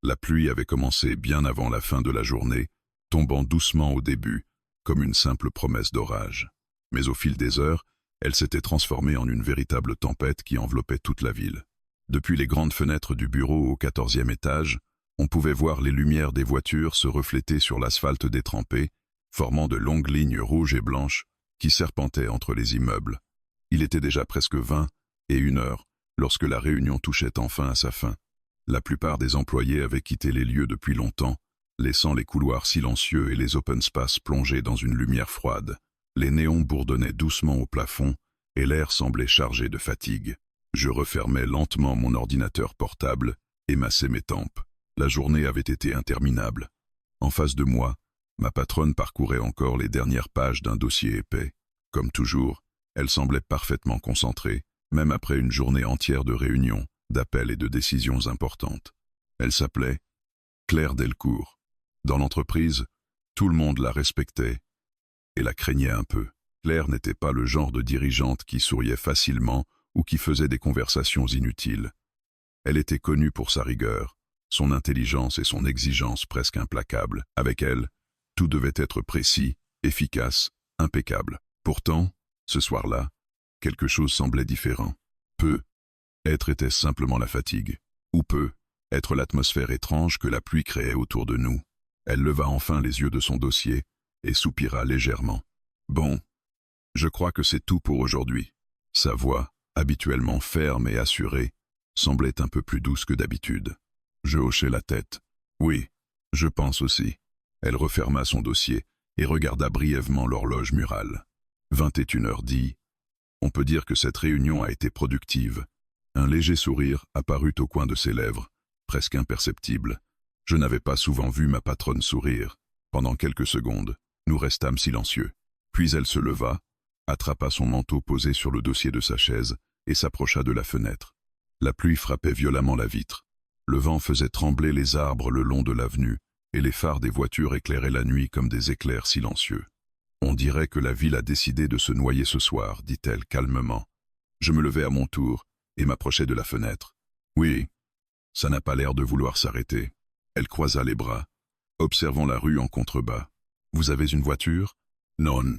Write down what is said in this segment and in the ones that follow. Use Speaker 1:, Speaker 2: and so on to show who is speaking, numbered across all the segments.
Speaker 1: La pluie avait commencé bien avant la fin de la journée, tombant doucement au début, comme une simple promesse d'orage. Mais au fil des heures, elle s'était transformée en une véritable tempête qui enveloppait toute la ville. Depuis les grandes fenêtres du bureau au 14e étage, on pouvait voir les lumières des voitures se refléter sur l'asphalte détrempé, formant de longues lignes rouges et blanches qui serpentaient entre les immeubles. Il était déjà presque 21 heures lorsque la réunion touchait enfin à sa fin. La plupart des employés avaient quitté les lieux depuis longtemps, laissant les couloirs silencieux et les open spaces plongés dans une lumière froide. Les néons bourdonnaient doucement au plafond et l'air semblait chargé de fatigue. Je refermais lentement mon ordinateur portable et massais mes tempes. La journée avait été interminable. En face de moi, ma patronne parcourait encore les dernières pages d'un dossier épais. Comme toujours, elle semblait parfaitement concentrée, même après une journée entière de réunions, d'appels et de décisions importantes. Elle s'appelait Claire Delcourt. Dans l'entreprise, tout le monde la respectait et la craignait un peu. Claire n'était pas le genre de dirigeante qui souriait facilement ou qui faisait des conversations inutiles. Elle était connue pour sa rigueur, son intelligence et son exigence presque implacable. Avec elle, tout devait être précis, efficace, impeccable. Pourtant, ce soir-là, quelque chose semblait différent. Être était-ce simplement la fatigue, ou être l'atmosphère étrange que la pluie créait autour de nous. Elle leva enfin les yeux de son dossier et soupira légèrement. Bon, je crois que c'est tout pour aujourd'hui. Sa voix, habituellement ferme et assurée, semblait un peu plus douce que d'habitude. Je hochai la tête. Oui, je pense aussi. Elle referma son dossier et regarda brièvement l'horloge murale. 21h10. On peut dire que cette réunion a été productive. Un léger sourire apparut au coin de ses lèvres, presque imperceptible. Je n'avais pas souvent vu ma patronne sourire. Pendant quelques secondes, nous restâmes silencieux. Puis elle se leva, attrapa son manteau posé sur le dossier de sa chaise et s'approcha de la fenêtre. La pluie frappait violemment la vitre. Le vent faisait trembler les arbres le long de l'avenue et les phares des voitures éclairaient la nuit comme des éclairs silencieux. On dirait que la ville a décidé de se noyer ce soir, dit-elle calmement. Je me levai à mon tour et m'approchai de la fenêtre. Oui, ça n'a pas l'air de vouloir s'arrêter. Elle croisa les bras. Observons la rue en contrebas. Vous avez une voiture? Non.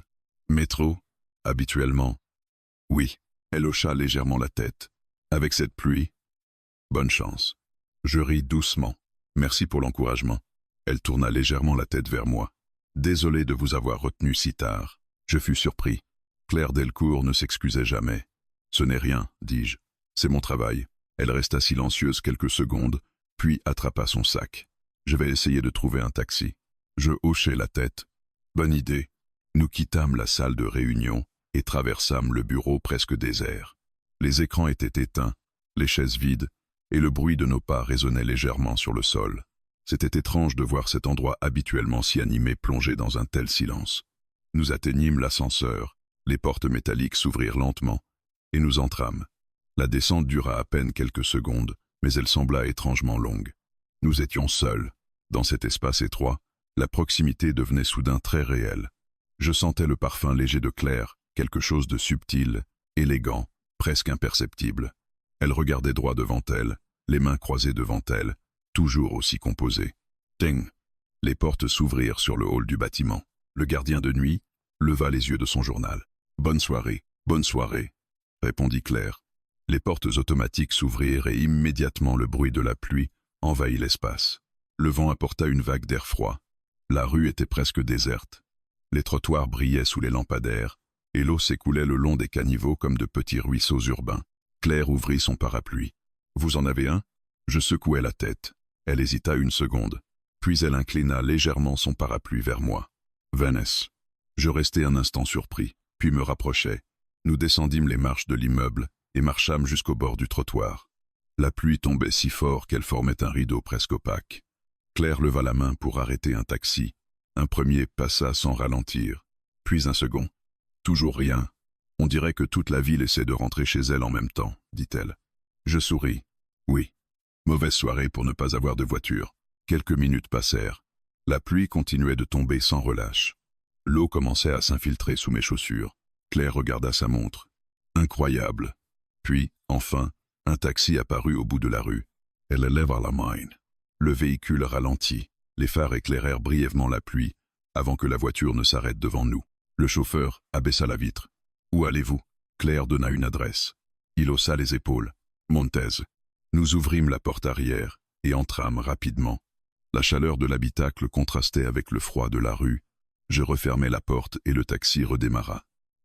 Speaker 1: Métro? Habituellement? Oui. Elle hocha légèrement la tête. Avec cette pluie? Bonne chance. Je ris doucement. Merci pour l'encouragement. Elle tourna légèrement la tête vers moi. Désolé de vous avoir retenu si tard. Je fus surpris. Claire Delcourt ne s'excusait jamais. Ce n'est rien, dis-je. C'est mon travail. Elle resta silencieuse quelques secondes, puis attrapa son sac. Je vais essayer de trouver un taxi. Je hochai la tête. Bonne idée. Nous quittâmes la salle de réunion et traversâmes le bureau presque désert. Les écrans étaient éteints, les chaises vides, et le bruit de nos pas résonnait légèrement sur le sol. C'était étrange de voir cet endroit habituellement si animé plongé dans un tel silence. Nous atteignîmes l'ascenseur, les portes métalliques s'ouvrirent lentement, et nous entrâmes. La descente dura à peine quelques secondes, mais elle sembla étrangement longue. Nous étions seuls. Dans cet espace étroit, la proximité devenait soudain très réelle. Je sentais le parfum léger de Claire, quelque chose de subtil, élégant, presque imperceptible. Elle regardait droit devant elle, les mains croisées devant elle, toujours aussi composée. Ting! Les portes s'ouvrirent sur le hall du bâtiment. Le gardien de nuit leva les yeux de son journal. « Bonne soirée, répondit Claire. Les portes automatiques s'ouvrirent et immédiatement le bruit de la pluie envahit l'espace. Le vent apporta une vague d'air froid. La rue était presque déserte. Les trottoirs brillaient sous les lampadaires et l'eau s'écoulait le long des caniveaux comme de petits ruisseaux urbains. Claire ouvrit son parapluie. « Vous en avez un ?» Je secouai la tête. Elle hésita une seconde. Puis elle inclina légèrement son parapluie vers moi. « Vanessa. » Je restai un instant surpris, puis me rapprochai. Nous descendîmes les marches de l'immeuble et marchâmes jusqu'au bord du trottoir. La pluie tombait si fort qu'elle formait un rideau presque opaque. Claire leva la main pour arrêter un taxi. Un premier passa sans ralentir, puis un second. Toujours rien. On dirait que toute la ville essaie de rentrer chez elle en même temps, dit-elle. Je souris. Oui. Mauvaise soirée pour ne pas avoir de voiture. Quelques minutes passèrent. La pluie continuait de tomber sans relâche. L'eau commençait à s'infiltrer sous mes chaussures. Claire regarda sa montre. Incroyable. Puis, enfin, un taxi apparut au bout de la rue. Elle leva la main. Le véhicule ralentit. Les phares éclairèrent brièvement la pluie, avant que la voiture ne s'arrête devant nous. Le chauffeur abaissa la vitre. « Où allez-vous » Claire donna une adresse. Il haussa les épaules. « Montez ». Nous ouvrîmes la porte arrière et entrâmes rapidement. La chaleur de l'habitacle contrastait avec le froid de la rue. Je refermai la porte et le taxi redémarra.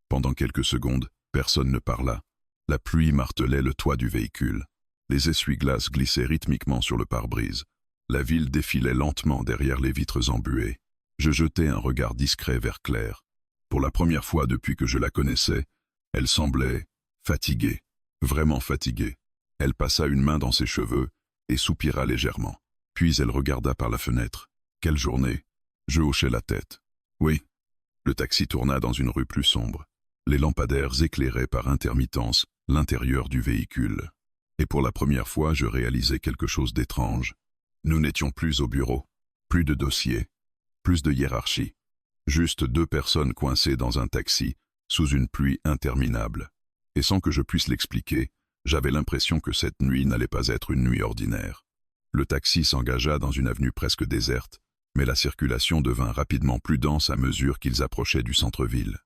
Speaker 1: Pendant quelques secondes, personne ne parla. La pluie martelait le toit du véhicule. Les essuie-glaces glissaient rythmiquement sur le pare-brise. La ville défilait lentement derrière les vitres embuées. Je jetai un regard discret vers Claire. Pour la première fois depuis que je la connaissais, elle semblait fatiguée, vraiment fatiguée. Elle passa une main dans ses cheveux et soupira légèrement. Puis elle regarda par la fenêtre. Quelle journée! Je hochai la tête. Oui. Le taxi tourna dans une rue plus sombre. Les lampadaires éclairaient par intermittence l'intérieur du véhicule. Et pour la première fois, je réalisais quelque chose d'étrange. Nous n'étions plus au bureau, plus de dossiers, plus de hiérarchie. Juste deux personnes coincées dans un taxi, sous une pluie interminable. Et sans que je puisse l'expliquer, j'avais l'impression que cette nuit n'allait pas être une nuit ordinaire. Le taxi s'engagea dans une avenue presque déserte, mais la circulation devint rapidement plus dense à mesure qu'ils approchaient du centre-ville.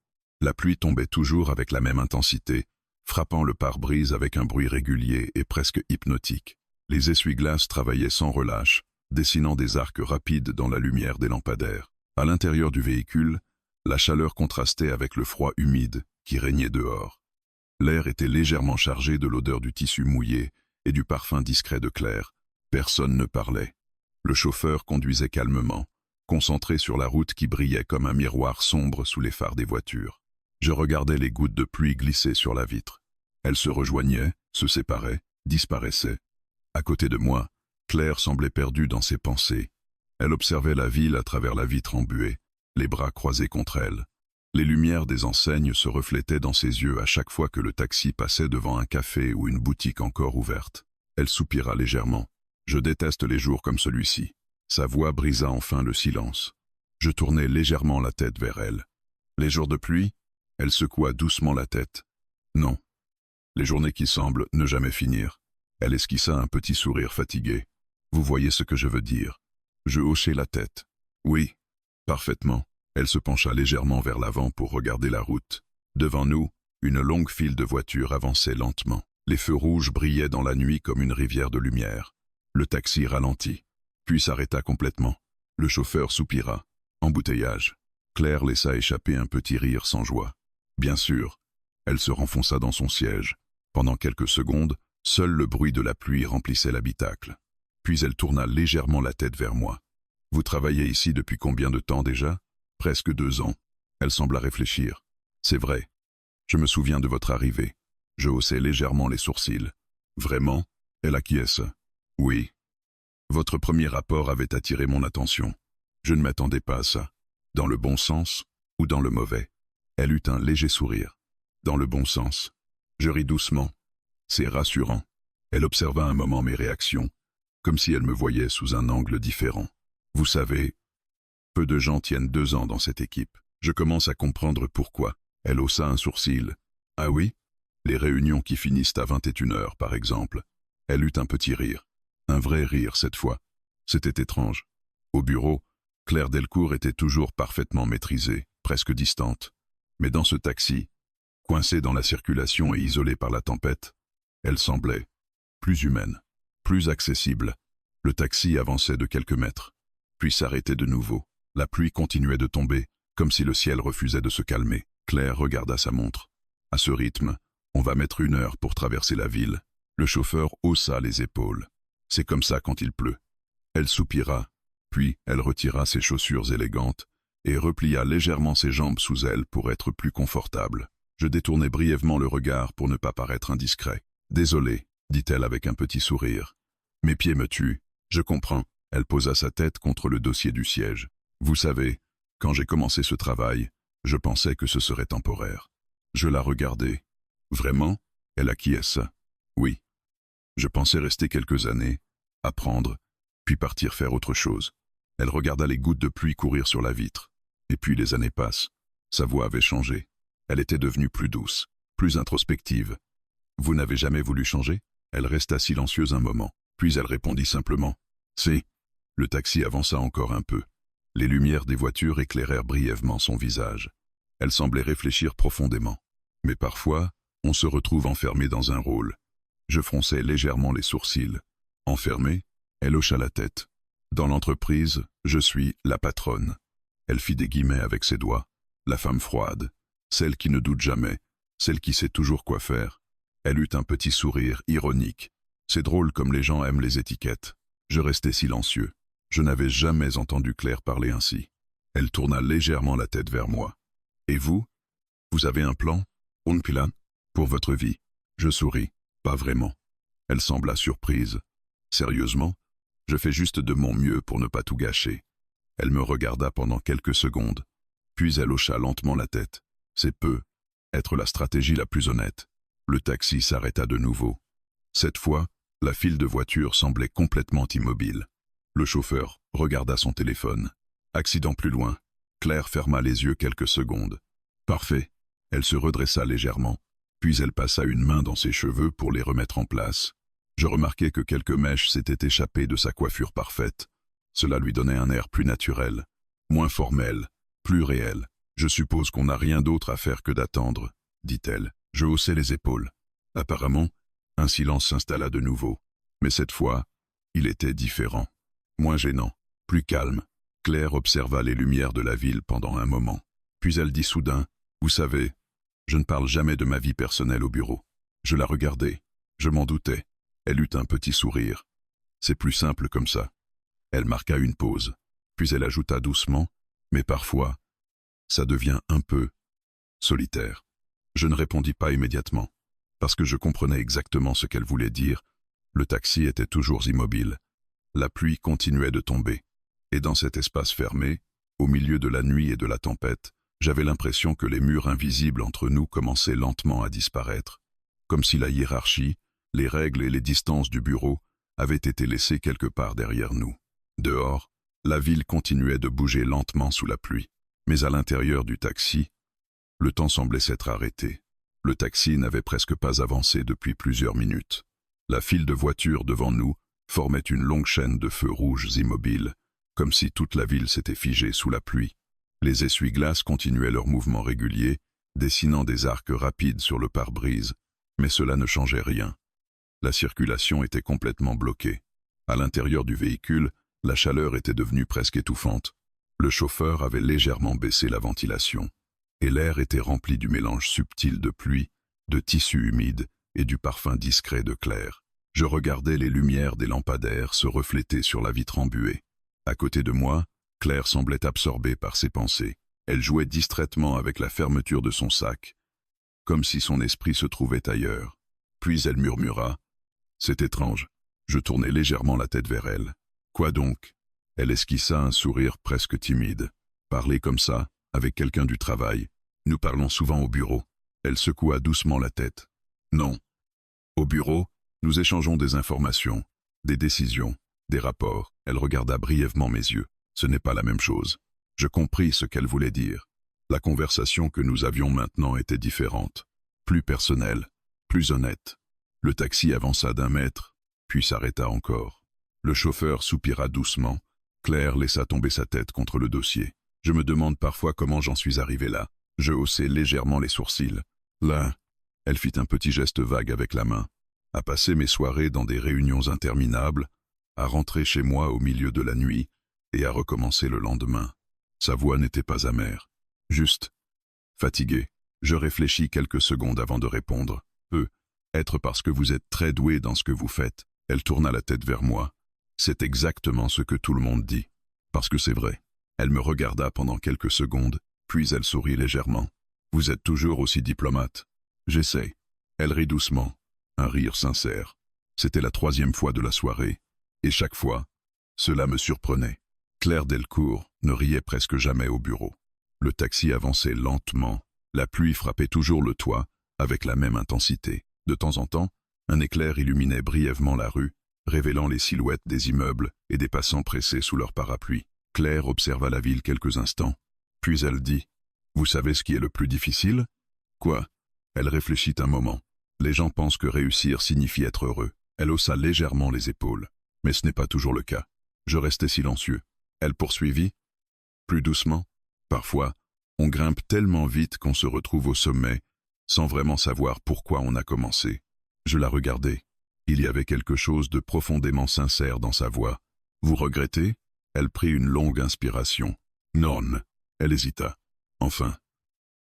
Speaker 1: La pluie tombait toujours avec la même intensité, frappant le pare-brise avec un bruit régulier et presque hypnotique. Les essuie-glaces travaillaient sans relâche, dessinant des arcs rapides dans la lumière des lampadaires. À l'intérieur du véhicule, la chaleur contrastait avec le froid humide qui régnait dehors. L'air était légèrement chargé de l'odeur du tissu mouillé et du parfum discret de Claire. Personne ne parlait. Le chauffeur conduisait calmement, concentré sur la route qui brillait comme un miroir sombre sous les phares des voitures. Je regardais les gouttes de pluie glisser sur la vitre. Elles se rejoignaient, se séparaient, disparaissaient. À côté de moi, Claire semblait perdue dans ses pensées. Elle observait la ville à travers la vitre embuée, les bras croisés contre elle. Les lumières des enseignes se reflétaient dans ses yeux à chaque fois que le taxi passait devant un café ou une boutique encore ouverte. Elle soupira légèrement. « Je déteste les jours comme celui-ci. » Sa voix brisa enfin le silence. Je tournai légèrement la tête vers elle. « Les jours de pluie ?» Elle secoua doucement la tête. « Non. Les journées qui semblent ne jamais finir. » Elle esquissa un petit sourire fatigué. « Vous voyez ce que je veux dire. » Je hochai la tête. « Oui, parfaitement. » Elle se pencha légèrement vers l'avant pour regarder la route. Devant nous, une longue file de voitures avançait lentement. Les feux rouges brillaient dans la nuit comme une rivière de lumière. Le taxi ralentit, puis s'arrêta complètement. Le chauffeur soupira. Embouteillage. Claire laissa échapper un petit rire sans joie. Bien sûr. Elle se renfonça dans son siège. Pendant quelques secondes, seul le bruit de la pluie remplissait l'habitacle. Puis elle tourna légèrement la tête vers moi. « Vous travaillez ici depuis combien de temps déjà ?»« Presque 2 ans. » Elle sembla réfléchir. « C'est vrai. Je me souviens de votre arrivée. » Je haussai légèrement les sourcils. « Vraiment ?» Elle acquiesça. « Oui. Votre premier rapport avait attiré mon attention. Je ne m'attendais pas à ça. Dans le bon sens ou dans le mauvais ?» Elle eut un léger sourire. « Dans le bon sens. » Je ris doucement. « C'est rassurant. » Elle observa un moment mes réactions, comme si elle me voyait sous un angle différent. « Vous savez, peu de gens tiennent 2 ans dans cette équipe. Je commence à comprendre pourquoi. » Elle haussa un sourcil. « Ah oui ? Les réunions qui finissent à 21h, par exemple. » Elle eut un petit rire. Un vrai rire cette fois. C'était étrange. Au bureau, Claire Delcourt était toujours parfaitement maîtrisée, presque distante. Mais dans ce taxi, coincée dans la circulation et isolée par la tempête, elle semblait plus humaine, plus accessible. Le taxi avançait de quelques mètres, puis s'arrêtait de nouveau. La pluie continuait de tomber, comme si le ciel refusait de se calmer. Claire regarda sa montre. À ce rythme, on va mettre 1 heure pour traverser la ville. Le chauffeur haussa les épaules. C'est comme ça quand il pleut. Elle soupira, puis elle retira ses chaussures élégantes et replia légèrement ses jambes sous elle pour être plus confortable. Je détournai brièvement le regard pour ne pas paraître indiscret. « Désolé, » dit-elle avec un petit sourire. « Mes pieds me tuent. Je comprends. » Elle posa sa tête contre le dossier du siège. « Vous savez, quand j'ai commencé ce travail, je pensais que ce serait temporaire. » Je la regardai. « Vraiment ?» Elle acquiesça. « Oui. Je pensais rester quelques années, apprendre, puis partir faire autre chose. » Elle regarda les gouttes de pluie courir sur la vitre. Et puis les années passent. Sa voix avait changé. Elle était devenue plus douce, plus introspective. « Vous n'avez jamais voulu changer ?» Elle resta silencieuse un moment, puis elle répondit simplement. « Si, Le taxi avança encore un peu. Les lumières des voitures éclairèrent brièvement son visage. Elle semblait réfléchir profondément. Mais parfois, on se retrouve enfermé dans un rôle. Je fronçai légèrement les sourcils. Enfermée, elle hocha la tête. Dans l'entreprise, je suis la patronne. Elle fit des guillemets avec ses doigts. La femme froide, celle qui ne doute jamais, celle qui sait toujours quoi faire. Elle eut un petit sourire ironique. C'est drôle comme les gens aiment les étiquettes. Je restai silencieux. Je n'avais jamais entendu Claire parler ainsi. Elle tourna légèrement la tête vers moi. Et vous? Vous avez un plan? Un plan? Pour votre vie? Je souris. Pas vraiment. Elle sembla surprise. Sérieusement? Je fais juste de mon mieux pour ne pas tout gâcher. Elle me regarda pendant quelques secondes. Puis elle hocha lentement la tête. C'est peu. Être la stratégie la plus honnête. Le taxi s'arrêta de nouveau. Cette fois, la file de voitures semblait complètement immobile. Le chauffeur regarda son téléphone. Accident plus loin. Claire ferma les yeux quelques secondes. Parfait. Elle se redressa légèrement. Puis elle passa une main dans ses cheveux pour les remettre en place. Je remarquai que quelques mèches s'étaient échappées de sa coiffure parfaite. Cela lui donnait un air plus naturel, moins formel, plus réel. Je suppose qu'on n'a rien d'autre à faire que d'attendre, dit-elle. Je haussai les épaules. Apparemment, un silence s'installa de nouveau. Mais cette fois, il était différent. Moins gênant, plus calme. Claire observa les lumières de la ville pendant un moment. Puis elle dit soudain, « Vous savez, je ne parle jamais de ma vie personnelle au bureau. » Je la regardai. Je m'en doutais. Elle eut un petit sourire. « C'est plus simple comme ça. » Elle marqua une pause. Puis elle ajouta doucement, « Mais parfois, ça devient un peu solitaire. » Je ne répondis pas immédiatement, parce que je comprenais exactement ce qu'elle voulait dire. Le taxi était toujours immobile. La pluie continuait de tomber. Et dans cet espace fermé, au milieu de la nuit et de la tempête, j'avais l'impression que les murs invisibles entre nous commençaient lentement à disparaître, comme si la hiérarchie, les règles et les distances du bureau avaient été laissées quelque part derrière nous. Dehors, la ville continuait de bouger lentement sous la pluie, mais à l'intérieur du taxi, le temps semblait s'être arrêté. Le taxi n'avait presque pas avancé depuis plusieurs minutes. La file de voitures devant nous formait une longue chaîne de feux rouges immobiles, comme si toute la ville s'était figée sous la pluie. Les essuie-glaces continuaient leur mouvement régulier, dessinant des arcs rapides sur le pare-brise, mais cela ne changeait rien. La circulation était complètement bloquée. À l'intérieur du véhicule, la chaleur était devenue presque étouffante. Le chauffeur avait légèrement baissé la ventilation, et l'air était rempli du mélange subtil de pluie, de tissu humide et du parfum discret de Claire. Je regardais les lumières des lampadaires se refléter sur la vitre embuée. À côté de moi, Claire semblait absorbée par ses pensées. Elle jouait distraitement avec la fermeture de son sac, comme si son esprit se trouvait ailleurs. Puis elle murmura. « C'est étrange. » Je tournai légèrement la tête vers elle. « Quoi donc ?» Elle esquissa un sourire presque timide. « Parler comme ça, avec quelqu'un du travail. Nous parlons souvent au bureau. » Elle secoua doucement la tête. « Non. Au bureau, nous échangeons des informations, des décisions, des rapports. » Elle regarda brièvement mes yeux. Ce n'est pas la même chose. Je compris ce qu'elle voulait dire. La conversation que nous avions maintenant était différente, plus personnelle, plus honnête. Le taxi avança d'un mètre, puis s'arrêta encore. Le chauffeur soupira doucement. Claire laissa tomber sa tête contre le dossier. Je me demande parfois comment j'en suis arrivé là. Je haussai légèrement les sourcils. Là, elle fit un petit geste vague avec la main. À passer mes soirées dans des réunions interminables, à rentrer chez moi au milieu de la nuit et à recommencer le lendemain. Sa voix n'était pas amère, juste fatiguée. Je réfléchis quelques secondes avant de répondre. Être parce que vous êtes très doué dans ce que vous faites. Elle tourna la tête vers moi. C'est exactement ce que tout le monde dit. Parce que c'est vrai. Elle me regarda pendant quelques secondes, puis elle sourit légèrement. Vous êtes toujours aussi diplomate. J'essaie. Elle rit doucement. Un rire sincère. C'était la 3e fois de la soirée. Et chaque fois, cela me surprenait. Claire Delcourt ne riait presque jamais au bureau. Le taxi avançait lentement. La pluie frappait toujours le toit, avec la même intensité. De temps en temps, un éclair illuminait brièvement la rue, révélant les silhouettes des immeubles et des passants pressés sous leur parapluie. Claire observa la ville quelques instants. Puis elle dit, « Vous savez ce qui est le plus difficile ?»« Quoi ?» Elle réfléchit un moment. « Les gens pensent que réussir signifie être heureux. » Elle haussa légèrement les épaules. « Mais ce n'est pas toujours le cas. Je restais silencieux. Elle poursuivit, plus doucement. Parfois, on grimpe tellement vite qu'on se retrouve au sommet, sans vraiment savoir pourquoi on a commencé. Je la regardais. Il y avait quelque chose de profondément sincère dans sa voix. Vous regrettez? Elle prit une longue inspiration. Non. Elle hésita. Enfin,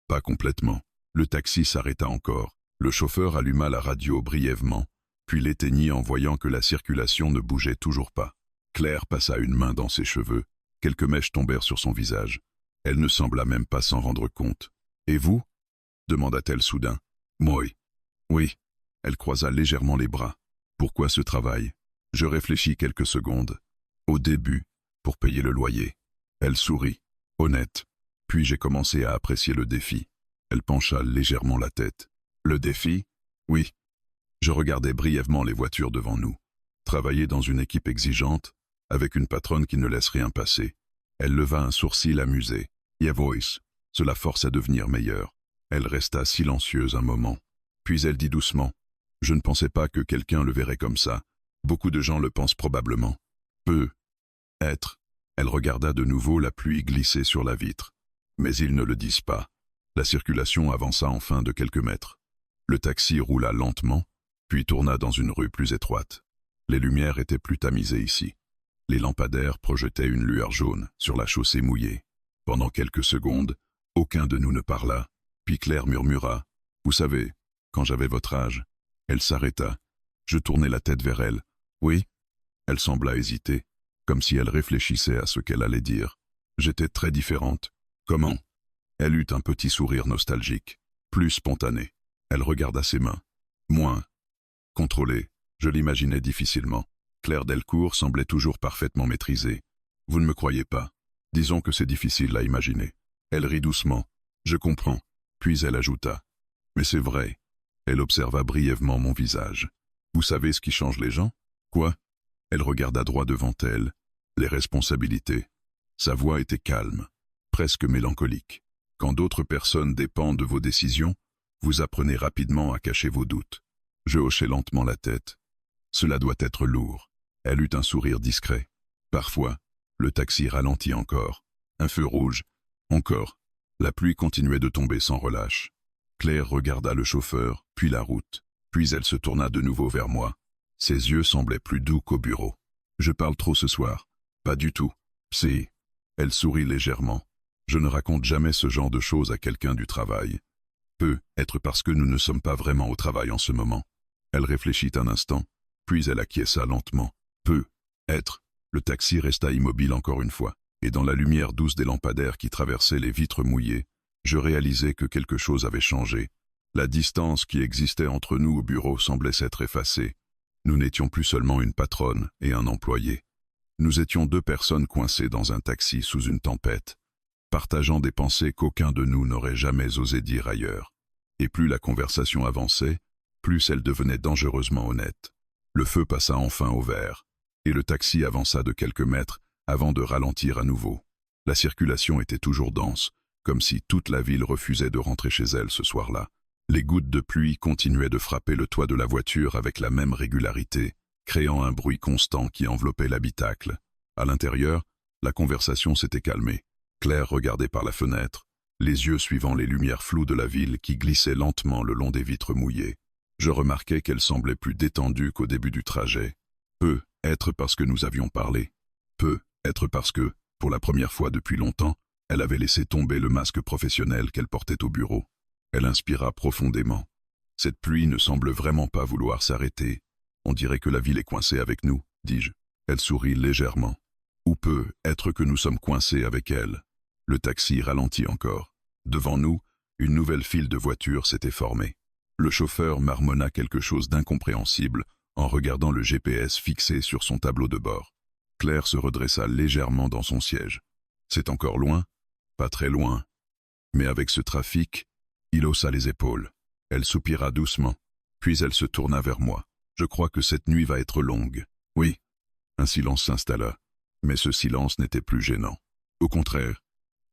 Speaker 1: pas complètement. Le taxi s'arrêta encore. Le chauffeur alluma la radio brièvement, puis l'éteignit en voyant que la circulation ne bougeait toujours pas. Claire passa une main dans ses cheveux. Quelques mèches tombèrent sur son visage. Elle ne sembla même pas s'en rendre compte. « Et vous » demanda-t-elle soudain. « Moi. Oui. » Elle croisa légèrement les bras. « Pourquoi ce travail ?» Je réfléchis quelques secondes. Au début, pour payer le loyer. Elle sourit, honnête. Puis j'ai commencé à apprécier le défi. Elle pencha légèrement la tête. « Le défi ?» Oui. Je regardais brièvement les voitures devant nous. Travailler dans une équipe exigeante, avec une patronne qui ne laisse rien passer. Elle leva un sourcil amusé. « Yeah voice !» Cela force à devenir meilleur. Elle resta silencieuse un moment. Puis elle dit doucement. « Je ne pensais pas que quelqu'un le verrait comme ça. Beaucoup de gens le pensent probablement. Peut être. » Elle regarda de nouveau la pluie glisser sur la vitre. Mais ils ne le disent pas. La circulation avança enfin de quelques mètres. Le taxi roula lentement, puis tourna dans une rue plus étroite. Les lumières étaient plus tamisées ici. Les lampadaires projetaient une lueur jaune sur la chaussée mouillée. Pendant quelques secondes, aucun de nous ne parla. Puis Claire murmura. « Vous savez, quand j'avais votre âge… » Elle s'arrêta. Je tournai la tête vers elle. « Oui ?» Elle sembla hésiter, comme si elle réfléchissait à ce qu'elle allait dire. J'étais très différente. « Comment ?» Elle eut un petit sourire nostalgique, plus spontané. Elle regarda ses mains. Moins contrôlée, je l'imaginais difficilement. Claire Delcourt semblait toujours parfaitement maîtrisée. Vous ne me croyez pas. Disons que c'est difficile à imaginer. Elle rit doucement. Je comprends. Puis elle ajouta. Mais c'est vrai. Elle observa brièvement mon visage. Vous savez ce qui change les gens? Quoi? Elle regarda droit devant elle. Les responsabilités. Sa voix était calme, presque mélancolique. Quand d'autres personnes dépendent de vos décisions, vous apprenez rapidement à cacher vos doutes. Je hochai lentement la tête. Cela doit être lourd. Elle eut un sourire discret. Parfois, le taxi ralentit encore. Un feu rouge. Encore. La pluie continuait de tomber sans relâche. Claire regarda le chauffeur, puis la route. Puis elle se tourna de nouveau vers moi. Ses yeux semblaient plus doux qu'au bureau. Je parle trop ce soir. Pas du tout. Si. Elle sourit légèrement. Je ne raconte jamais ce genre de choses à quelqu'un du travail. Peut être parce que nous ne sommes pas vraiment au travail en ce moment. Elle réfléchit un instant, puis elle acquiesça lentement. Peut être. Le taxi resta immobile encore une fois, et dans la lumière douce des lampadaires qui traversaient les vitres mouillées, je réalisais que quelque chose avait changé. La distance qui existait entre nous au bureau semblait s'être effacée. Nous n'étions plus seulement une patronne et un employé. Nous étions deux personnes coincées dans un taxi sous une tempête, partageant des pensées qu'aucun de nous n'aurait jamais osé dire ailleurs. Et plus la conversation avançait, plus elle devenait dangereusement honnête. Le feu passa enfin au vert, et le taxi avança de quelques mètres avant de ralentir à nouveau. La circulation était toujours dense, comme si toute la ville refusait de rentrer chez elle ce soir-là. Les gouttes de pluie continuaient de frapper le toit de la voiture avec la même régularité, créant un bruit constant qui enveloppait l'habitacle. À l'intérieur, la conversation s'était calmée. Claire regardait par la fenêtre, les yeux suivant les lumières floues de la ville qui glissaient lentement le long des vitres mouillées. Je remarquai qu'elle semblait plus détendue qu'au début du trajet. Peut être parce que nous avions parlé. Peut être parce que, pour la première fois depuis longtemps, elle avait laissé tomber le masque professionnel qu'elle portait au bureau. Elle inspira profondément. Cette pluie ne semble vraiment pas vouloir s'arrêter. On dirait que la ville est coincée avec nous, dis-je. Elle sourit légèrement. Ou peut être que nous sommes coincés avec elle. Le taxi ralentit encore. Devant nous, une nouvelle file de voitures s'était formée. Le chauffeur marmonna quelque chose d'incompréhensible en regardant le GPS fixé sur son tableau de bord. Claire se redressa légèrement dans son siège. C'est encore loin? Pas très loin. Mais avec ce trafic, il haussa les épaules. Elle soupira doucement, puis elle se tourna vers moi. Je crois que cette nuit va être longue. Oui. Un silence s'installa, mais ce silence n'était plus gênant. Au contraire,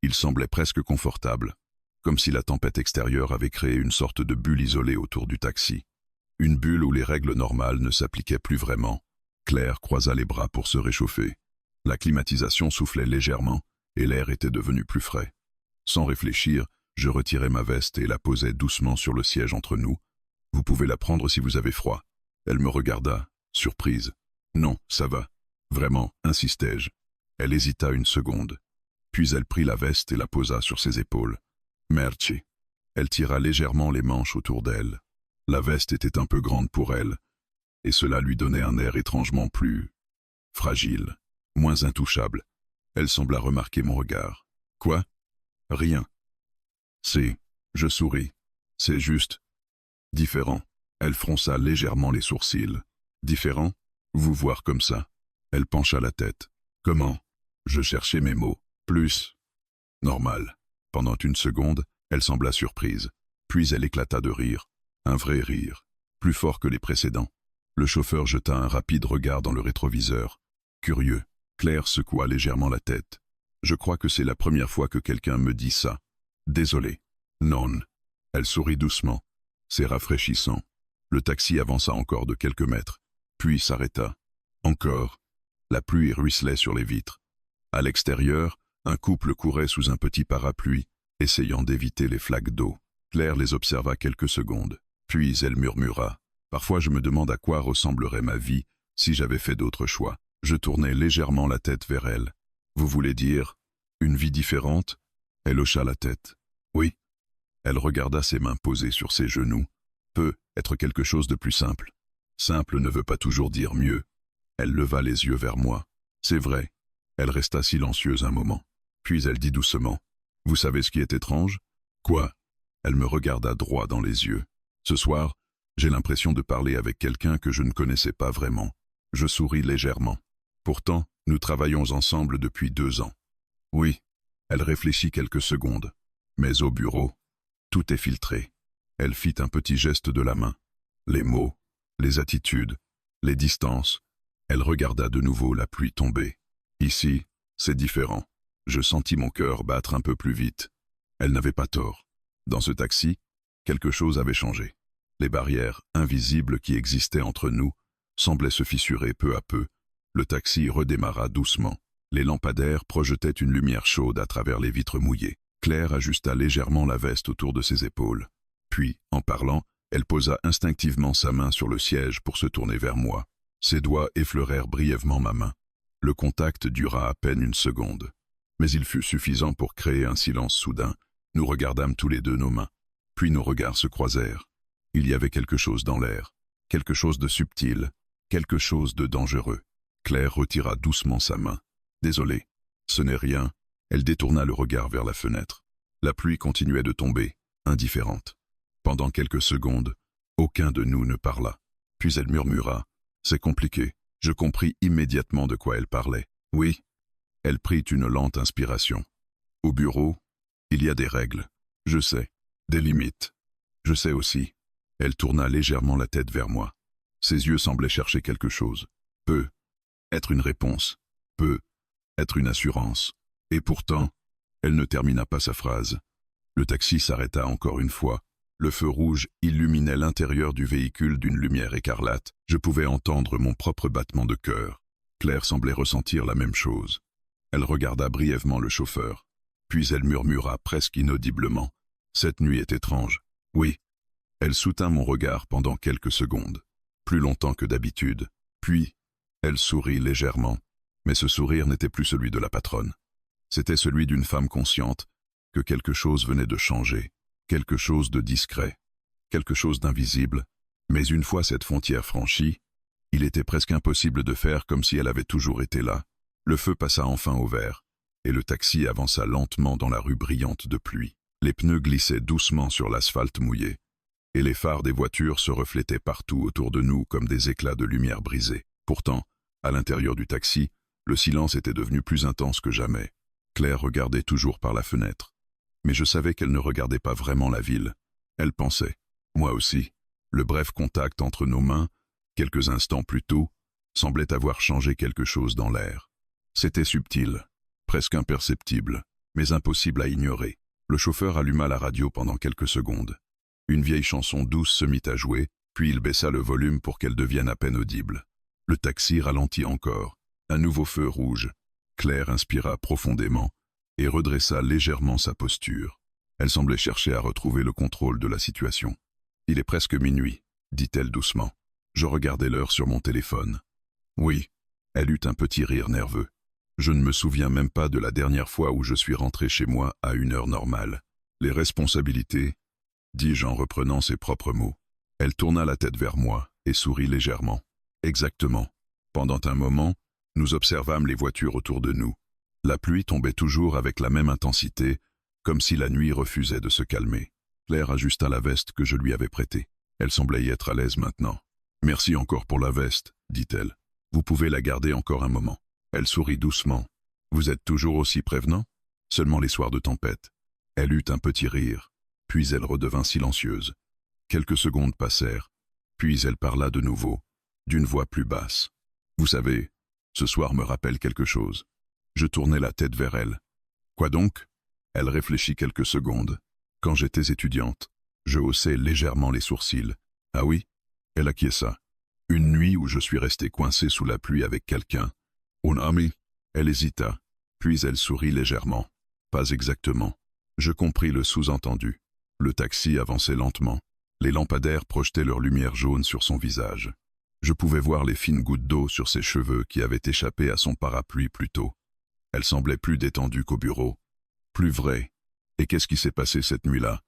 Speaker 1: il semblait presque confortable, comme si la tempête extérieure avait créé une sorte de bulle isolée autour du taxi. Une bulle où les règles normales ne s'appliquaient plus vraiment. Claire croisa les bras pour se réchauffer. La climatisation soufflait légèrement et l'air était devenu plus frais. Sans réfléchir, je retirai ma veste et la posai doucement sur le siège entre nous. « Vous pouvez la prendre si vous avez froid. » Elle me regarda, surprise. « Non, ça va. Vraiment, insistai-je. » Elle hésita une seconde. Puis elle prit la veste et la posa sur ses épaules. « Merci. » Elle tira légèrement les manches autour d'elle. La veste était un peu grande pour elle, et cela lui donnait un air étrangement plus fragile, moins intouchable. Elle sembla remarquer mon regard. « Quoi ? Rien. C'est... » Je souris. « C'est juste... différent. » Elle fronça légèrement les sourcils. « Différent ? Vous voir comme ça ?» Elle pencha la tête. « Comment ?» Je cherchais mes mots. « Plus... normal. » Pendant une seconde, elle sembla surprise. Puis elle éclata de rire. Un vrai rire. Plus fort que les précédents. Le chauffeur jeta un rapide regard dans le rétroviseur. Curieux. Claire secoua légèrement la tête. « Je crois que c'est la première fois que quelqu'un me dit ça. Désolé. »« Non. » Elle sourit doucement. « C'est rafraîchissant. » Le taxi avança encore de quelques mètres, puis s'arrêta. Encore. La pluie ruisselait sur les vitres. À l'extérieur, un couple courait sous un petit parapluie, essayant d'éviter les flaques d'eau. Claire les observa quelques secondes, puis elle murmura. « Parfois je me demande à quoi ressemblerait ma vie si j'avais fait d'autres choix. » Je tournai légèrement la tête vers elle. « Vous voulez dire une vie différente ?» Elle hocha la tête. « Oui. » Elle regarda ses mains posées sur ses genoux. « Peut être quelque chose de plus simple. Simple ne veut pas toujours dire mieux. » Elle leva les yeux vers moi. « C'est vrai. » Elle resta silencieuse un moment. Puis elle dit doucement. « Vous savez ce qui est étrange ?»« Quoi ?» Elle me regarda droit dans les yeux. « Ce soir, j'ai l'impression de parler avec quelqu'un que je ne connaissais pas vraiment. » Je souris légèrement. « Pourtant, nous travaillons ensemble depuis 2 ans. » « Oui. » Elle réfléchit quelques secondes. « Mais au bureau, tout est filtré. » Elle fit un petit geste de la main. Les mots, les attitudes, les distances. Elle regarda de nouveau la pluie tomber. « Ici, c'est différent. » Je sentis mon cœur battre un peu plus vite. Elle n'avait pas tort. Dans ce taxi, quelque chose avait changé. Les barrières invisibles qui existaient entre nous semblaient se fissurer peu à peu. Le taxi redémarra doucement. Les lampadaires projetaient une lumière chaude à travers les vitres mouillées. Claire ajusta légèrement la veste autour de ses épaules. Puis, en parlant, elle posa instinctivement sa main sur le siège pour se tourner vers moi. Ses doigts effleurèrent brièvement ma main. Le contact dura à peine une seconde. Mais il fut suffisant pour créer un silence soudain. Nous regardâmes tous les deux nos mains. Puis nos regards se croisèrent. Il y avait quelque chose dans l'air. Quelque chose de subtil. Quelque chose de dangereux. Claire retira doucement sa main. « Désolé, ce n'est rien. » Elle détourna le regard vers la fenêtre. La pluie continuait de tomber, indifférente. Pendant quelques secondes, aucun de nous ne parla. Puis elle murmura. « C'est compliqué. » Je compris immédiatement de quoi elle parlait. « Oui. » Elle prit une lente inspiration. « Au bureau, il y a des règles. Je sais. Des limites. Je sais aussi. » Elle tourna légèrement la tête vers moi. Ses yeux semblaient chercher quelque chose. Peut être une réponse. Peut être une assurance. Et pourtant, elle ne termina pas sa phrase. Le taxi s'arrêta encore une fois. Le feu rouge illuminait l'intérieur du véhicule d'une lumière écarlate. Je pouvais entendre mon propre battement de cœur. Claire semblait ressentir la même chose. Elle regarda brièvement le chauffeur. Puis elle murmura presque inaudiblement. « Cette nuit est étrange. » « Oui. » Elle soutint mon regard pendant quelques secondes. Plus longtemps que d'habitude. Puis, elle sourit légèrement. Mais ce sourire n'était plus celui de la patronne. C'était celui d'une femme consciente que quelque chose venait de changer, quelque chose de discret, quelque chose d'invisible. Mais une fois cette frontière franchie, il était presque impossible de faire comme si elle avait toujours été là. Le feu passa enfin au vert, et le taxi avança lentement dans la rue brillante de pluie. Les pneus glissaient doucement sur l'asphalte mouillé, et les phares des voitures se reflétaient partout autour de nous comme des éclats de lumière brisés. Pourtant, à l'intérieur du taxi, le silence était devenu plus intense que jamais. Claire regardait toujours par la fenêtre. Mais je savais qu'elle ne regardait pas vraiment la ville. Elle pensait. Moi aussi. Le bref contact entre nos mains, quelques instants plus tôt, semblait avoir changé quelque chose dans l'air. C'était subtil, presque imperceptible, mais impossible à ignorer. Le chauffeur alluma la radio pendant quelques secondes. Une vieille chanson douce se mit à jouer, puis il baissa le volume pour qu'elle devienne à peine audible. Le taxi ralentit encore. Un nouveau feu rouge. Claire inspira profondément et redressa légèrement sa posture. Elle semblait chercher à retrouver le contrôle de la situation. « Il est presque minuit », dit-elle doucement. Je regardais l'heure sur mon téléphone. Oui, elle eut un petit rire nerveux. Je ne me souviens même pas de la dernière fois où je suis rentré chez moi à une heure normale. Les responsabilités, dis-je en reprenant ses propres mots. Elle tourna la tête vers moi et sourit légèrement. Exactement. Pendant un moment, nous observâmes les voitures autour de nous. La pluie tombait toujours avec la même intensité, comme si la nuit refusait de se calmer. Claire ajusta la veste que je lui avais prêtée. Elle semblait y être à l'aise maintenant. « Merci encore pour la veste, » dit-elle. « Vous pouvez la garder encore un moment. » Elle sourit doucement. « Vous êtes toujours aussi prévenant ? Seulement les soirs de tempête. » Elle eut un petit rire, puis elle redevint silencieuse. Quelques secondes passèrent, puis elle parla de nouveau, d'une voix plus basse. « Vous savez, ce soir me rappelle quelque chose. » Je tournai la tête vers elle. « Quoi donc ?» Elle réfléchit quelques secondes. « Quand j'étais étudiante, je haussai légèrement les sourcils. »« Ah oui ?» Elle acquiesça. « Une nuit où je suis resté coincé sous la pluie avec quelqu'un. »« Un ami ?» Elle hésita, puis elle sourit légèrement. « Pas exactement. » Je compris le sous-entendu. Le taxi avançait lentement. Les lampadaires projetaient leur lumière jaune sur son visage. Je pouvais voir les fines gouttes d'eau sur ses cheveux qui avaient échappé à son parapluie plus tôt. Elle semblait plus détendue qu'au bureau. Plus vraie. « Et qu'est-ce qui s'est passé cette nuit-là »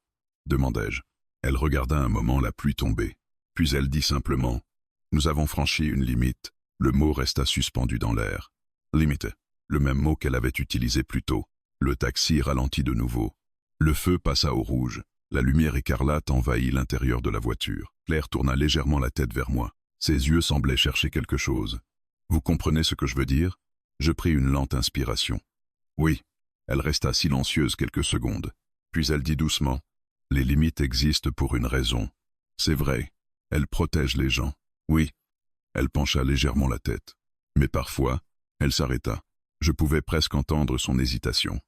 Speaker 1: demandai-je. Elle regarda un moment la pluie tomber. Puis elle dit simplement « Nous avons franchi une limite. » Le mot resta suspendu dans l'air. « Limite », le même mot qu'elle avait utilisé plus tôt. Le taxi ralentit de nouveau. Le feu passa au rouge. La lumière écarlate envahit l'intérieur de la voiture. Claire tourna légèrement la tête vers moi. Ses yeux semblaient chercher quelque chose. « Vous comprenez ce que je veux dire ?» Je pris une lente inspiration. « Oui. » Elle resta silencieuse quelques secondes. Puis elle dit doucement « Les limites existent pour une raison. C'est vrai. Elles protègent les gens. Oui. » Elle pencha légèrement la tête. Mais parfois, elle s'arrêta. Je pouvais presque entendre son hésitation.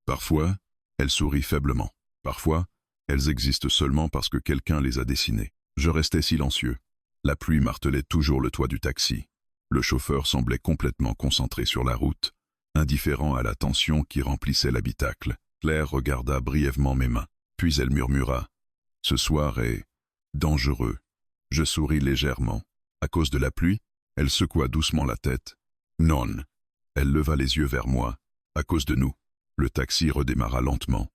Speaker 1: Parfois, elle sourit faiblement. Parfois, elles existent seulement parce que quelqu'un les a dessinées. Je restais silencieux. La pluie martelait toujours le toit du taxi. Le chauffeur semblait complètement concentré sur la route, indifférent à la tension qui remplissait l'habitacle. Claire regarda brièvement mes mains, puis elle murmura « Ce soir est dangereux. » Je souris légèrement. À cause de la pluie, elle secoua doucement la tête. « Non. » Elle leva les yeux vers moi. « À cause de nous. » Le taxi redémarra lentement.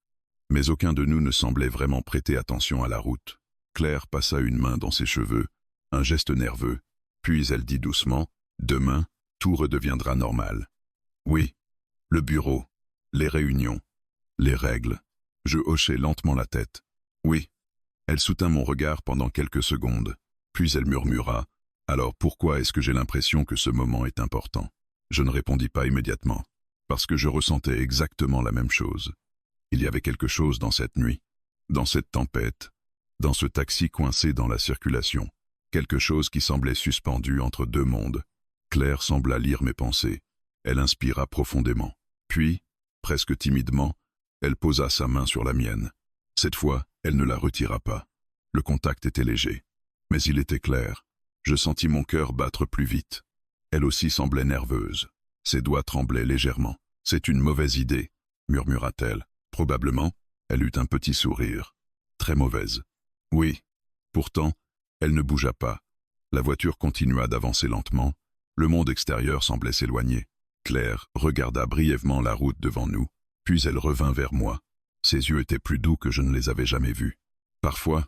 Speaker 1: Mais aucun de nous ne semblait vraiment prêter attention à la route. Claire passa une main dans ses cheveux, un geste nerveux. Puis elle dit doucement « Demain, tout redeviendra normal. » Oui, le bureau, les réunions, les règles. Je hochai lentement la tête. Oui. Elle soutint mon regard pendant quelques secondes. Puis elle murmura « Alors pourquoi est-ce que j'ai l'impression que ce moment est important ?» Je ne répondis pas immédiatement, parce que je ressentais exactement la même chose. Il y avait quelque chose dans cette nuit, dans cette tempête, dans ce taxi coincé dans la circulation, quelque chose qui semblait suspendu entre deux mondes. Claire sembla lire mes pensées. Elle inspira profondément. Puis, presque timidement, elle posa sa main sur la mienne. Cette fois, elle ne la retira pas. Le contact était léger, mais il était clair. Je sentis mon cœur battre plus vite. Elle aussi semblait nerveuse. Ses doigts tremblaient légèrement. « C'est une mauvaise idée », murmura-t-elle. Probablement, elle eut un petit sourire. Très mauvaise. Oui. Pourtant, elle ne bougea pas. La voiture continua d'avancer lentement. Le monde extérieur semblait s'éloigner. Claire regarda brièvement la route devant nous, puis elle revint vers moi. Ses yeux étaient plus doux que je ne les avais jamais vus. « Parfois »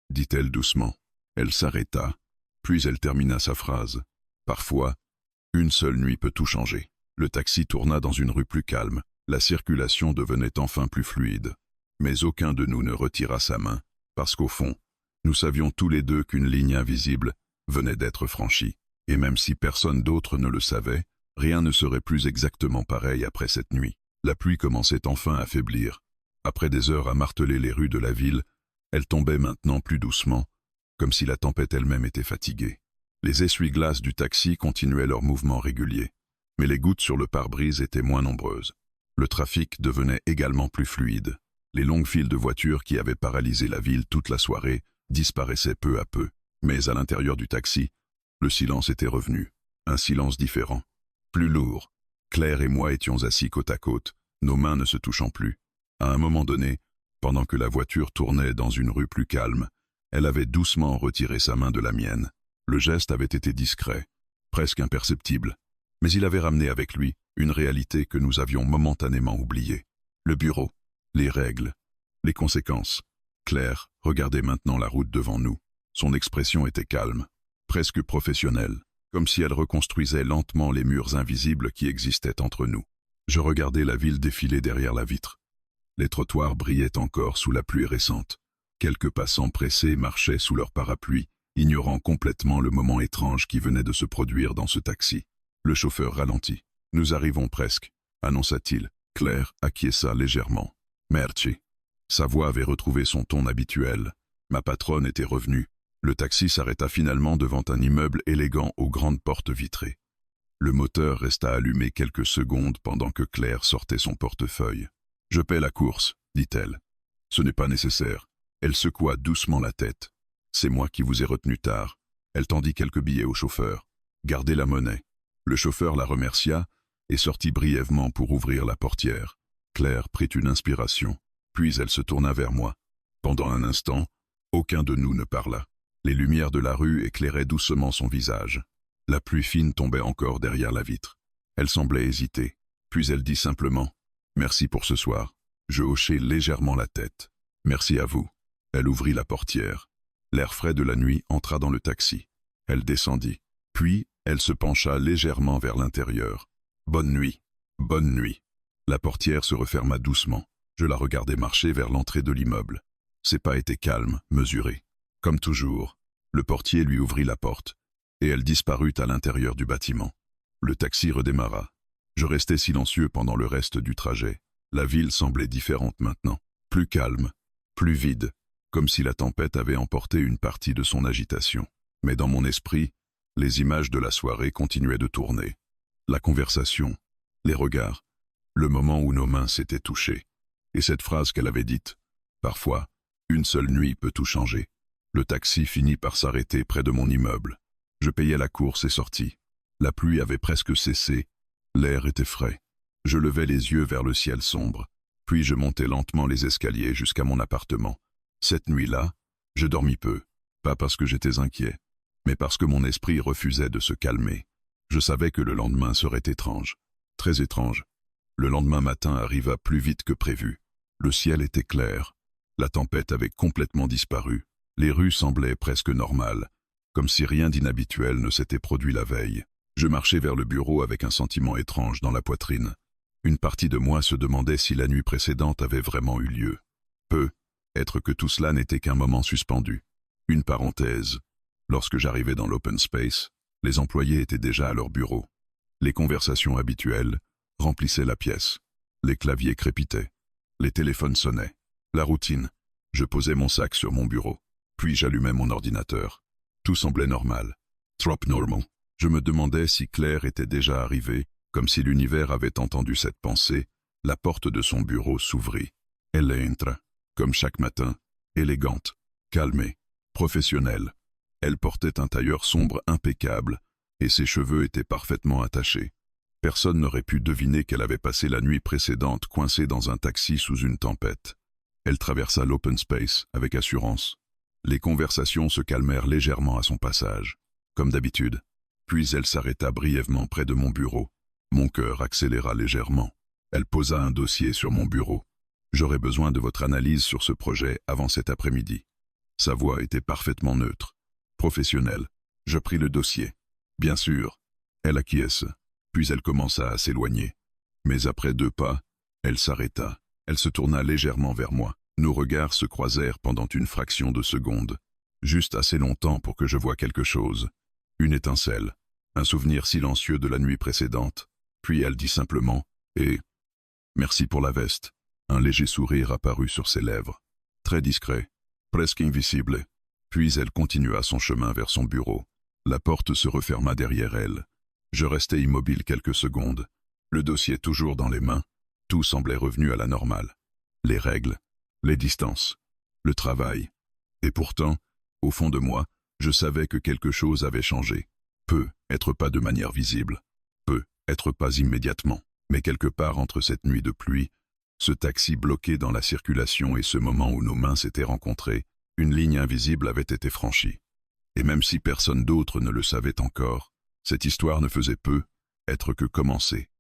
Speaker 1: dit-elle doucement. Elle s'arrêta, puis elle termina sa phrase. « Parfois, une seule nuit peut tout changer. » Le taxi tourna dans une rue plus calme. La circulation devenait enfin plus fluide. Mais aucun de nous ne retira sa main, parce qu'au fond, nous savions tous les deux qu'une ligne invisible venait d'être franchie. Et même si personne d'autre ne le savait, rien ne serait plus exactement pareil après cette nuit. La pluie commençait enfin à faiblir. Après des heures à marteler les rues de la ville, elle tombait maintenant plus doucement, comme si la tempête elle-même était fatiguée. Les essuie-glaces du taxi continuaient leur mouvement régulier, mais les gouttes sur le pare-brise étaient moins nombreuses. Le trafic devenait également plus fluide. Les longues files de voitures qui avaient paralysé la ville toute la soirée disparaissaient peu à peu. Mais à l'intérieur du taxi, le silence était revenu. Un silence différent, plus lourd, Claire et moi étions assis côte à côte, nos mains ne se touchant plus. À un moment donné, pendant que la voiture tournait dans une rue plus calme, elle avait doucement retiré sa main de la mienne. Le geste avait été discret, presque imperceptible, mais il avait ramené avec lui une réalité que nous avions momentanément oubliée. Le bureau, les règles, les conséquences. Claire regardait maintenant la route devant nous. Son expression était calme, presque professionnelle, comme si elle reconstruisait lentement les murs invisibles qui existaient entre nous. Je regardais la ville défiler derrière la vitre. Les trottoirs brillaient encore sous la pluie récente. Quelques passants pressés marchaient sous leur parapluie, ignorant complètement le moment étrange qui venait de se produire dans ce taxi. Le chauffeur ralentit. « Nous arrivons presque », annonça-t-il. Claire acquiesça légèrement. « Merci ». Sa voix avait retrouvé son ton habituel. Ma patronne était revenue. Le taxi s'arrêta finalement devant un immeuble élégant aux grandes portes vitrées. Le moteur resta allumé quelques secondes pendant que Claire sortait son portefeuille. « Je paie la course », dit-elle. « Ce n'est pas nécessaire. » Elle secoua doucement la tête. « C'est moi qui vous ai retenu tard. » Elle tendit quelques billets au chauffeur. « Gardez la monnaie. » Le chauffeur la remercia et sortit brièvement pour ouvrir la portière. Claire prit une inspiration, puis elle se tourna vers moi. Pendant un instant, aucun de nous ne parla. Les lumières de la rue éclairaient doucement son visage. La pluie fine tombait encore derrière la vitre. Elle semblait hésiter, puis elle dit simplement « Merci pour ce soir ». Je hochai légèrement la tête. « Merci à vous ». Elle ouvrit la portière. L'air frais de la nuit entra dans le taxi. Elle descendit. Puis, elle se pencha légèrement vers l'intérieur. « Bonne nuit, bonne nuit ». La portière se referma doucement. Je la regardais marcher vers l'entrée de l'immeuble. Ses pas étaient calmes, mesurés. Comme toujours, le portier lui ouvrit la porte, et elle disparut à l'intérieur du bâtiment. Le taxi redémarra. Je restai silencieux pendant le reste du trajet. La ville semblait différente maintenant, plus calme, plus vide, comme si la tempête avait emporté une partie de son agitation. Mais dans mon esprit, les images de la soirée continuaient de tourner. La conversation, les regards, le moment où nos mains s'étaient touchées. Et cette phrase qu'elle avait dite, « Parfois, une seule nuit peut tout changer ». Le taxi finit par s'arrêter près de mon immeuble. Je payai la course et sortis. La pluie avait presque cessé, l'air était frais. Je levai les yeux vers le ciel sombre, puis je montai lentement les escaliers jusqu'à mon appartement. Cette nuit-là, je dormis peu, pas parce que j'étais inquiet, mais parce que mon esprit refusait de se calmer. Je savais que le lendemain serait étrange, très étrange. Le lendemain matin arriva plus vite que prévu. Le ciel était clair, la tempête avait complètement disparu, les rues semblaient presque normales, comme si rien d'inhabituel ne s'était produit la veille. Je marchais vers le bureau avec un sentiment étrange dans la poitrine. Une partie de moi se demandait si la nuit précédente avait vraiment eu lieu. Être que tout cela n'était qu'un moment suspendu. Une parenthèse. Lorsque j'arrivais dans l'open space, les employés étaient déjà à leur bureau. Les conversations habituelles remplissaient la pièce. Les claviers crépitaient. Les téléphones sonnaient. La routine. Je posais mon sac sur mon bureau. Puis j'allumais mon ordinateur. Tout semblait normal. Trop normal. Je me demandais si Claire était déjà arrivée, comme si l'univers avait entendu cette pensée. La porte de son bureau s'ouvrit. Elle entra. Comme chaque matin, élégante, calmée, professionnelle. Elle portait un tailleur sombre impeccable, et ses cheveux étaient parfaitement attachés. Personne n'aurait pu deviner qu'elle avait passé la nuit précédente coincée dans un taxi sous une tempête. Elle traversa l'open space avec assurance. Les conversations se calmèrent légèrement à son passage, comme d'habitude. Puis elle s'arrêta brièvement près de mon bureau. Mon cœur accéléra légèrement. Elle posa un dossier sur mon bureau. J'aurais besoin de votre analyse sur ce projet avant cet après-midi. Sa voix était parfaitement neutre, professionnelle. Je pris le dossier. Bien sûr, elle acquiesça, puis elle commença à s'éloigner. Mais après 2 pas, elle s'arrêta. Elle se tourna légèrement vers moi. Nos regards se croisèrent pendant une fraction de seconde, juste assez longtemps pour que je voie quelque chose. Une étincelle, un souvenir silencieux de la nuit précédente. Puis elle dit simplement « Et merci pour la veste ». Un léger sourire apparut sur ses lèvres, très discret, presque invisible. Puis elle continua son chemin vers son bureau. La porte se referma derrière elle. Je restai immobile quelques secondes, le dossier toujours dans les mains. Tout semblait revenu à la normale. Les règles, les distances, le travail. Et pourtant, au fond de moi, je savais que quelque chose avait changé. Peut-être pas de manière visible. Être pas immédiatement, mais quelque part entre cette nuit de pluie, ce taxi bloqué dans la circulation et ce moment où nos mains s'étaient rencontrées, une ligne invisible avait été franchie. Et même si personne d'autre ne le savait encore, cette histoire ne faisait peu être que commencer.